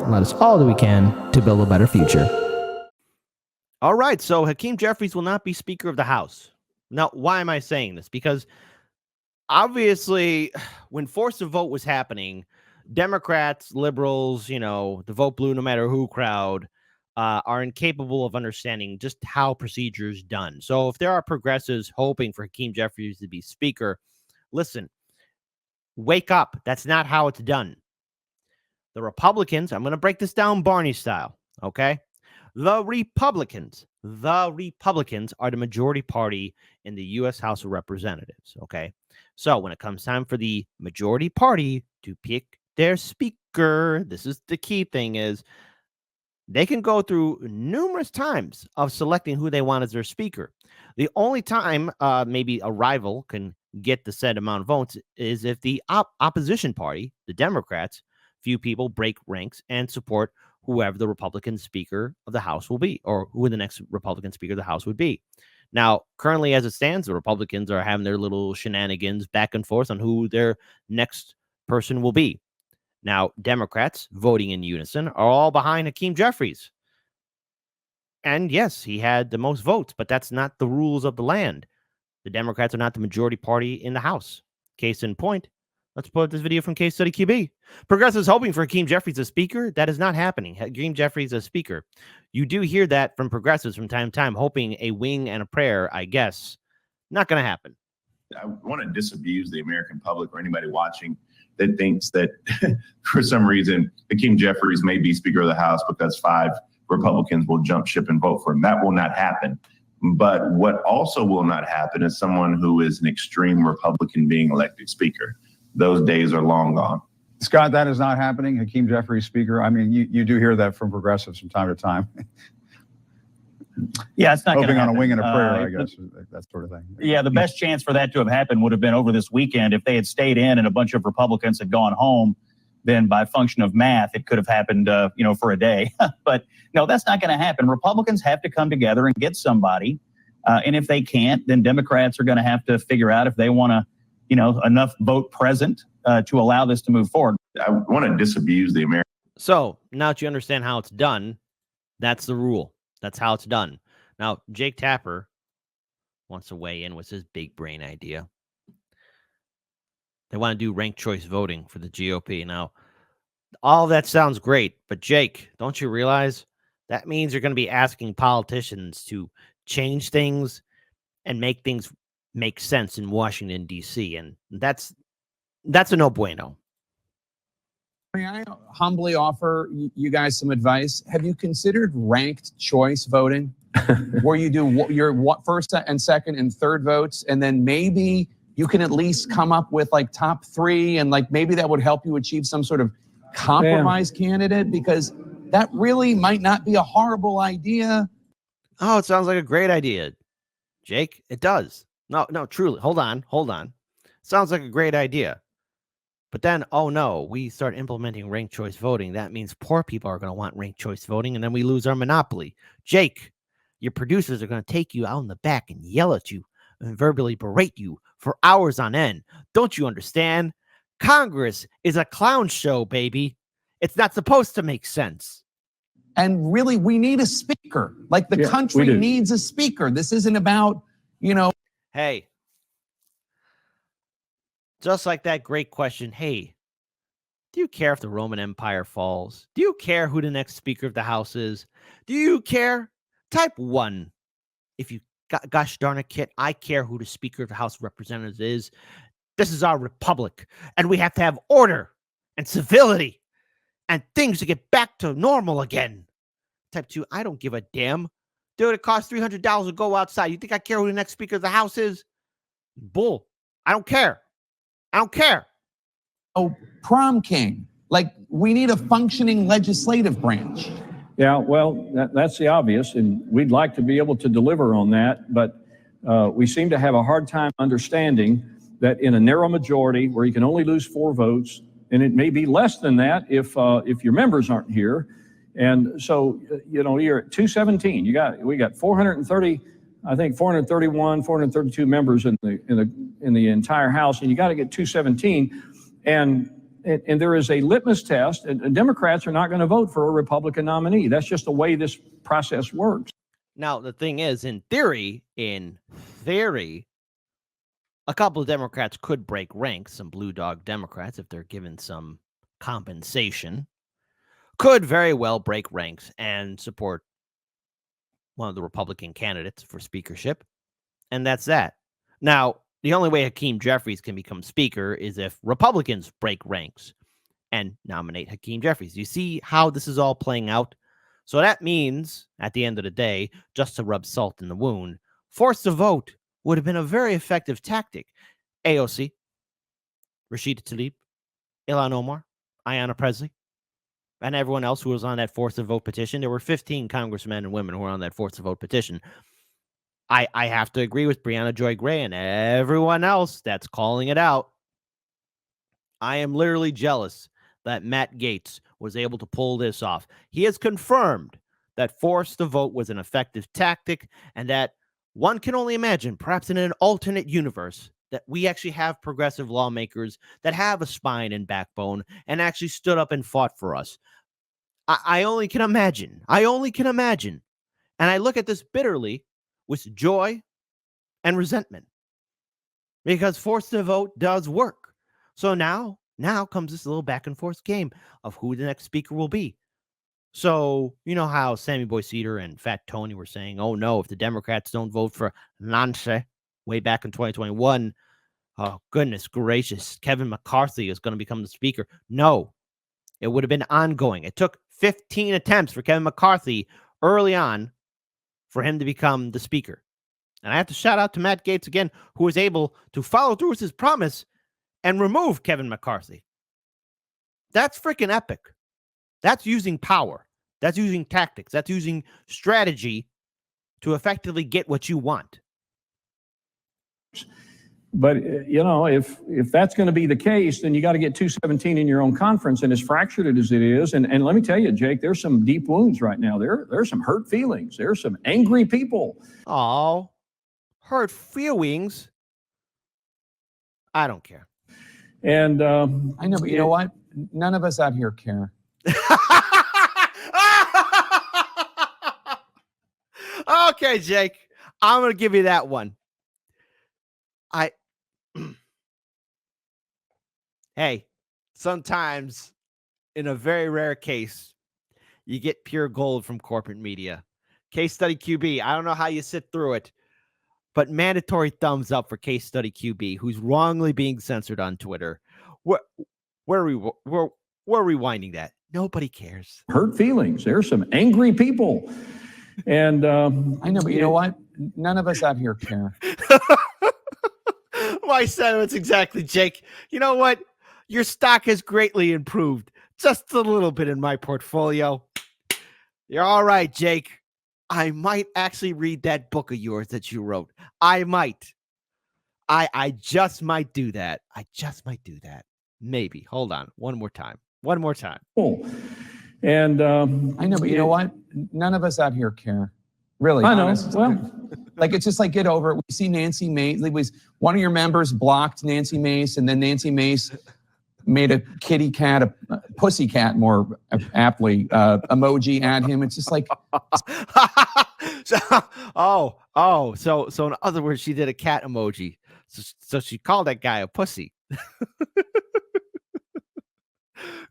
and let us all do we can to build a better future. All right, so Hakeem Jeffries will not be Speaker of the House. Now, why am I saying this? Because obviously, when force to vote was happening, Democrats, liberals, the vote blue no matter who crowd are incapable of understanding just how procedure is done. So if there are progressives hoping for Hakeem Jeffries to be Speaker, listen, wake up. That's not how it's done. The Republicans, I'm going to break this down Barney style, okay? The Republicans are the majority party in the U.S. House of Representatives, okay? So when it comes time for the majority party to pick their speaker, this is the key thing, is they can go through numerous times of selecting who they want as their speaker. The only time maybe a rival can get the set amount of votes is if the opposition party, the Democrats, few people break ranks and support whoever the Republican Speaker of the House will be, or who the next Republican Speaker of the House would be. Now, currently as it stands, the Republicans are having their little shenanigans back and forth on who their next person will be. Now, Democrats voting in unison are all behind Hakeem Jeffries. And yes, he had the most votes, but that's not the rules of the land. The Democrats are not the majority party in the House. Case in point, let's put up this video from Case Study QB. Progressives hoping for Hakeem Jeffries as Speaker. That is not happening. Hakeem Jeffries as Speaker. You do hear that from progressives from time to time, hoping a wing and a prayer, I guess. Not going to happen. I want to disabuse the American public or anybody watching that thinks that for some reason Hakeem Jeffries may be Speaker of the House because 5 Republicans will jump ship and vote for him. That will not happen. But what also will not happen is someone who is an extreme Republican being elected Speaker. Those days are long gone. Scott, that is not happening. Hakeem Jeffries Speaker. I mean, you do hear that from progressives from time to time. Yeah, it's not hoping on a wing and a prayer, I guess, that sort of thing. Yeah, the best chance for that to have happened would have been over this weekend. If they had stayed in and a bunch of Republicans had gone home, then by function of math, it could have happened, for a day. But no, that's not going to happen. Republicans have to come together and get somebody. And if they can't, then Democrats are going to have to figure out if they want to, enough vote present to allow this to move forward. I want to disabuse the American. So now that you understand how it's done, that's the rule. That's how it's done. Now, Jake Tapper wants to weigh in with his big brain idea. They want to do ranked choice voting for the GOP. Now, all of that sounds great, but Jake, don't you realize that means you're going to be asking politicians to change things and make things make sense in Washington, D.C., and that's a no bueno. May I humbly offer you guys some advice? Have you considered ranked choice voting, where you do your first and second and third votes, and then maybe you can at least come up with like top 3, and like maybe that would help you achieve some sort of compromise candidate, because that really might not be a horrible idea. Oh, it sounds like a great idea, Jake. It does. No, truly. Hold on. Sounds like a great idea. But then, oh no, we start implementing ranked choice voting. That means poor people are going to want ranked choice voting, and then we lose our monopoly. Jake, your producers are going to take you out in the back and yell at you and verbally berate you for hours on end. Don't you understand? Congress is a clown show, baby. It's not supposed to make sense. And really, we need a speaker. Like the country needs a speaker. This isn't about, Hey. Just like that great question, hey, do you care if the Roman Empire falls? Do you care who the next Speaker of the House is? Do you care? Type 1. If you, gosh darn it, Kit, I care who the Speaker of the House of Representatives is. This is our republic, and we have to have order and civility and things to get back to normal again. Type 2, I don't give a damn. Dude, it costs $300 to go outside. You think I care who the next Speaker of the House is? Bull. I don't care. Oh, prom king. Like, we need a functioning legislative branch. Yeah, well, that's the obvious, and we'd like to be able to deliver on that, but we seem to have a hard time understanding that in a narrow majority where you can only lose 4 votes, and it may be less than that if your members aren't here, and so you're at 217. We got 430. I think 431, 432 members in the entire House, and you got to get 217. And and there is a litmus test, and Democrats are not going to vote for a Republican nominee. That's just the way this process works. Now, the thing is, in theory, a couple of Democrats could break ranks, some blue dog Democrats, if they're given some compensation, could very well break ranks and support one of the Republican candidates for speakership. And that's that. Now, the only way Hakeem Jeffries can become speaker is if Republicans break ranks and nominate Hakeem Jeffries. You see how this is all playing out? So that means, at the end of the day, just to rub salt in the wound, force the vote would have been a very effective tactic. AOC, Rashida Tlaib, Ilhan Omar, Ayanna Presley, and everyone else who was on that force the vote petition. There were 15 congressmen and women who were on that force the vote petition. I have to agree with Brianna Joy Gray and everyone else that's calling it out. I am literally jealous that Matt Gaetz was able to pull this off. He has confirmed that force the vote was an effective tactic, and that one can only imagine, perhaps in an alternate universe, that we actually have progressive lawmakers that have a spine and backbone and actually stood up and fought for us. I only can imagine. And I look at this bitterly with joy and resentment, because force the vote does work. So now comes this little back and forth game of who the next speaker will be. So, you know how Sammy Boy Cedar and Fat Tony were saying, oh no, if the Democrats don't vote for Nancy way back in 2021, oh goodness gracious, Kevin McCarthy is going to become the speaker. No, it would have been ongoing. It took 15 attempts for Kevin McCarthy early on for him to become the speaker. And I have to shout out to Matt Gaetz again, who was able to follow through with his promise and remove Kevin McCarthy. That's freaking epic. That's using power. That's using tactics. That's using strategy to effectively get what you want. But, you know, if that's going to be the case, then you got to get 217 in your own conference. And as fractured as it is, and let me tell you, Jake, there's some deep wounds right now. There's some hurt feelings. There's some angry people. Oh, hurt feelings? I don't care. And I know, but you know what? None of us out here care. Okay, Jake, I'm going to give you that one. Hey, sometimes in a very rare case, you get pure gold from corporate media. Case Study QB, I don't know how you sit through it, but mandatory thumbs up for Case Study QB, who's wrongly being censored on Twitter. We're rewinding that. Nobody cares. Hurt feelings. There's some angry people. And I know, but you know what? None of us out here care. My sentiments exactly, Jake. You know what? Your stock has greatly improved. Just a little bit in my portfolio. You're all right, Jake. I might actually read that book of yours that you wrote. I might. I just might do that. Maybe. Hold on. One more time. And I know, but you know what? None of us out here care. Really. I know. Honest. Well, like, it's just like, get over it. We see Nancy Mace. It was one of your members blocked Nancy Mace, and then Nancy Mace made a kitty cat, a pussy cat more aptly, emoji at him. It's just like, so in other words, she did a cat emoji. So she called that guy a pussy.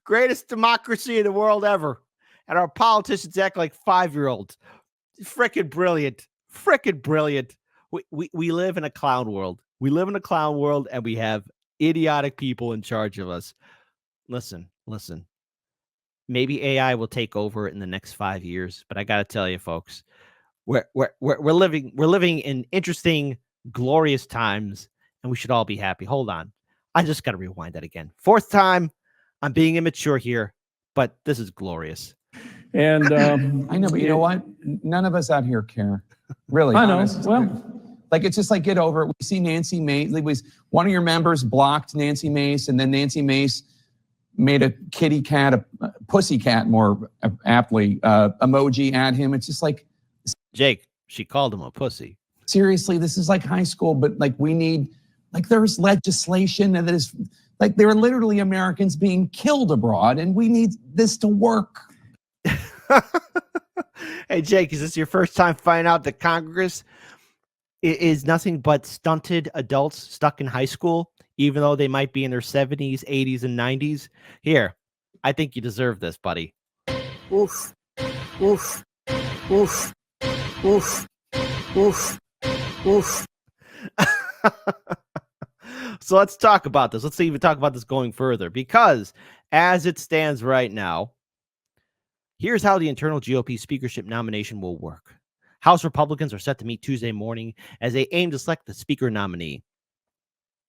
Greatest democracy in the world ever. And our politicians act like 5-year-olds. Freaking brilliant. We live in a clown world. And we have idiotic people in charge of us. Listen. Maybe AI will take over in the next 5 years, but I got to tell you, folks, we're living in interesting, glorious times, and we should all be happy. Hold on. I just got to rewind that again. 4th time. I'm being immature here, but this is glorious. And I know, but you know what? None of us out here care. Really. I know. Honest. Well, like, it's just like, get over it. We see Nancy Mace. It was one of your members blocked Nancy Mace, and then Nancy Mace made a kitty cat, a pussy cat more aptly, emoji at him. It's just like, Jake, she called him a pussy. Seriously, this is like high school, but like, we need, like, there's legislation that is Like there are literally Americans being killed abroad, and we need this to work. Hey, Jake, is this your first time finding out that Congress is nothing but stunted adults stuck in high school, even though they might be in their 70s, 80s, and 90s? Here, I think you deserve this, buddy. Oof, oof, oof, oof, oof, oof. So let's talk about this. Let's even talk about this going further, because as it stands right now, here's how the internal GOP speakership nomination will work. House Republicans are set to meet Tuesday morning as they aim to select the speaker nominee.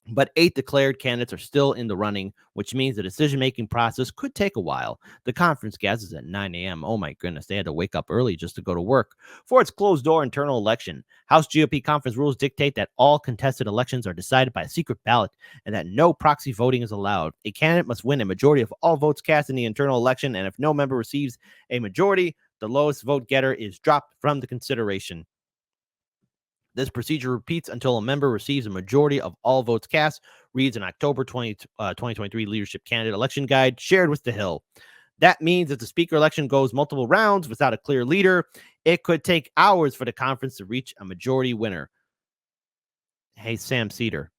But 8 declared candidates are still in the running, which means the decision-making process could take a while. The conference gathers at 9 a.m. Oh my goodness, they had to wake up early just to go to work for its closed-door internal election. House GOP conference rules dictate that all contested elections are decided by a secret ballot and that no proxy voting is allowed. A candidate must win a majority of all votes cast in the internal election, and if no member receives a majority, the lowest vote getter is dropped from the consideration. This procedure repeats until a member receives a majority of all votes cast, reads an October 2023 leadership candidate election guide shared with the Hill. That means if the speaker election goes multiple rounds without a clear leader, it could take hours for the conference to reach a majority winner. Hey, Sam Cedar,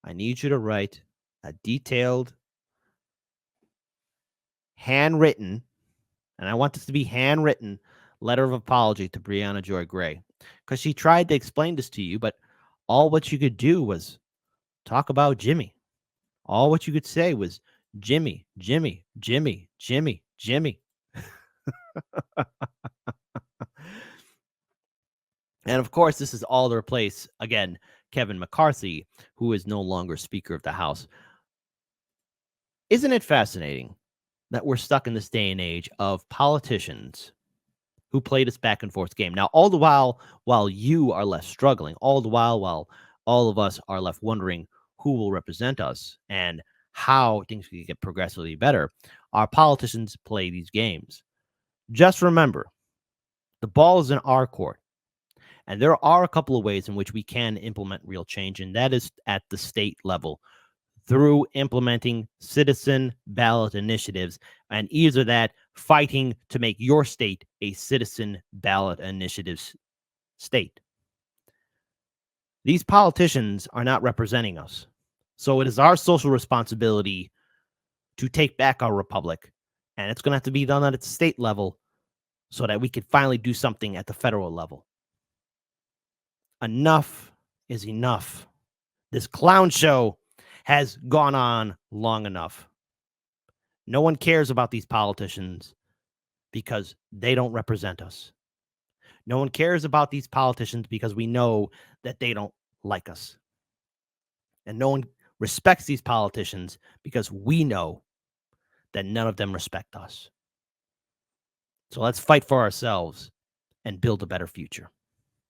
I need you to write a detailed, handwritten, and I want this to be handwritten, letter of apology to Breonna Joy Gray, because she tried to explain this to you, but all what you could do was talk about Jimmy. All what you could say was Jimmy, Jimmy, Jimmy, Jimmy, Jimmy. And of course, this is all to replace, again, Kevin McCarthy, who is no longer Speaker of the House. Isn't it fascinating that we're stuck in this day and age of politicians who play this back and forth game? Now, all the while you are left struggling, all the while all of us are left wondering who will represent us and how things can get progressively better, our politicians play these games. Just remember, the ball is in our court. And there are a couple of ways in which we can implement real change, and that is at the state level through implementing citizen ballot initiatives, and either that fighting to make your state a citizen ballot initiatives state. These politicians are not representing us. So it is our social responsibility to take back our republic, and it's going to have to be done at the state level so that we can finally do something at the federal level. Enough is enough. This clown show has gone on long enough. No one cares about these politicians because they don't represent us. No one cares about these politicians because we know that they don't like us. And no one respects these politicians because we know that none of them respect us. So let's fight for ourselves and build a better future.